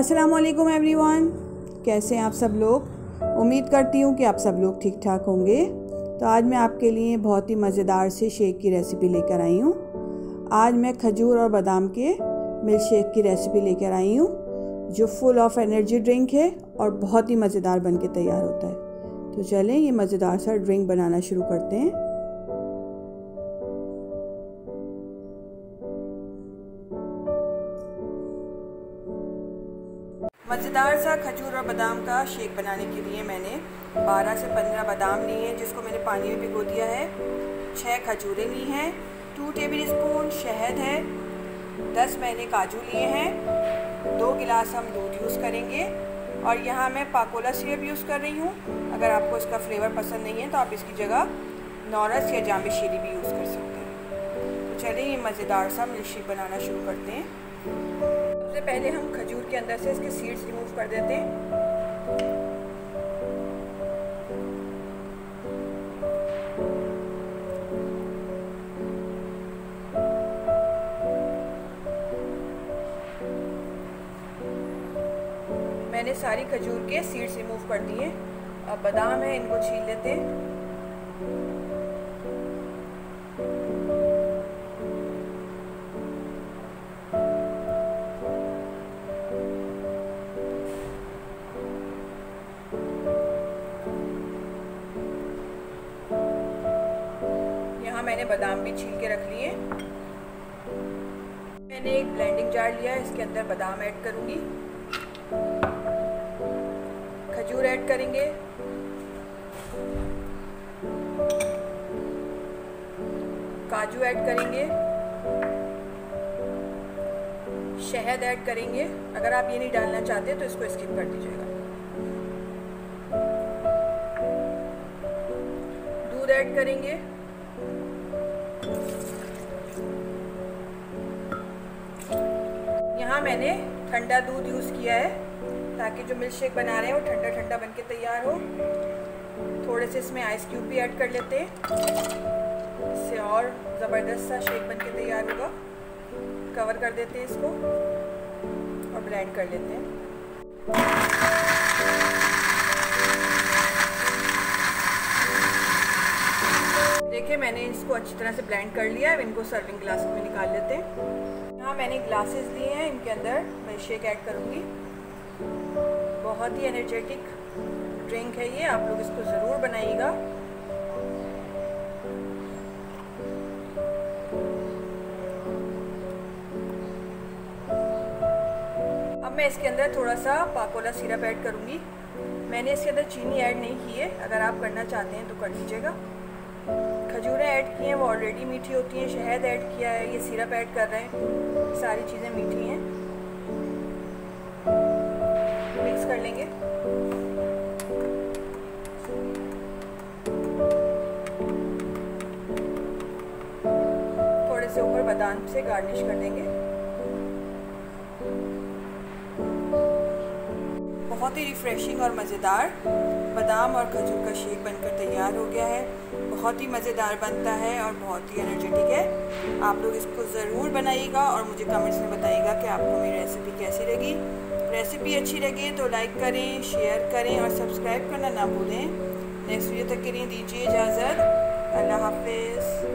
अस्सलामुअलैकुम एवरीवन, कैसे हैं आप सब लोग। उम्मीद करती हूँ कि आप सब लोग ठीक ठाक होंगे। तो आज मैं आपके लिए बहुत ही मज़ेदार से शेक की रेसिपी लेकर आई हूँ। आज मैं खजूर और बादाम के मिल्क शेक की रेसिपी लेकर आई हूँ, जो फुल ऑफ एनर्जी ड्रिंक है और बहुत ही मज़ेदार बन के तैयार होता है। तो चलें ये मज़ेदार सा ड्रिंक बनाना शुरू करते हैं। मज़ेदार सा खजूर और बादाम का शेक बनाने के लिए मैंने 12 से 15 बादाम लिए हैं, जिसको मैंने पानी में भिगो दिया है। 6 खजूरें ली हैं, 2 टेबल स्पून शहद है, 10 मैंने काजू लिए हैं, 2 गिलास हम दूध यूज़ करेंगे। और यहाँ मैं पाकोला सिरप यूज़ कर रही हूँ। अगर आपको इसका फ्लेवर पसंद नहीं है तो आप इसकी जगह नौरस या जामे शीरी भी यूज़ कर सकते हैं। तो चलिए ये मज़ेदार सा मिल्क शेक बनाना शुरू करते हैं। सबसे पहले हम खजूर के अंदर से इसके सीड्स रिमूव कर देते हैं। मैंने सारी खजूर के सीड्स रिमूव कर दिए। अब बादाम है, इनको छील लेते हैं। मैंने बादाम भी छील के रख लिए। मैंने एक ब्लेंडिंग जार लिया है, इसके अंदर बादाम ऐड करूंगी, खजूर ऐड करेंगे, काजू ऐड करेंगे, शहद ऐड करेंगे। अगर आप ये नहीं डालना चाहते तो इसको स्किप कर दीजिएगा। दूध ऐड करेंगे, यहाँ मैंने ठंडा दूध यूज़ किया है ताकि जो मिल्क शेक बना रहे हैं वो ठंडा ठंडा बनके तैयार हो। थोड़े से इसमें आइस क्यूब भी ऐड कर लेते हैं, इससे और ज़बरदस्त सा शेक बनके तैयार होगा। कवर कर देते हैं इसको और ब्लेंड कर लेते हैं। देखिए मैंने इसको अच्छी तरह से ब्लेंड कर लिया है। इनको सर्विंग ग्लास में निकाल लेते हैं। यहाँ मैंने ग्लासेस लिए हैं, इनके अंदर मैं शेक ऐड करूँगी। बहुत ही एनर्जेटिक ड्रिंक है ये, आप लोग इसको ज़रूर बनाइएगा। अब मैं इसके अंदर थोड़ा सा पाकोला सिरप ऐड करूँगी। मैंने इसके अंदर चीनी ऐड नहीं की है, अगर आप करना चाहते हैं तो कर लीजिएगा। खजूरें ऐड की हैं, वो ऑलरेडी मीठी होती हैं। शहद ऐड किया है, ये सिरप ऐड कर रहे हैं, सारी चीज़ें मीठी हैं। मिक्स कर लेंगे। थोड़े से ऊपर बादाम से गार्निश कर देंगे। बहुत ही रिफ्रेशिंग और मज़ेदार बादाम और खजूर का शेक बनकर तैयार हो गया है। बहुत ही मज़ेदार बनता है और बहुत ही एनर्जेटिक है। आप लोग इसको ज़रूर बनाइएगा और मुझे कमेंट्स में बताइएगा कि आपको मेरी रेसिपी कैसी लगी। रेसिपी अच्छी लगे तो लाइक करें, शेयर करें और सब्सक्राइब करना ना भूलें। नेक्स्ट वीडियो तक के लिए दीजिए इजाज़त। अल्लाह हाफ़िज़।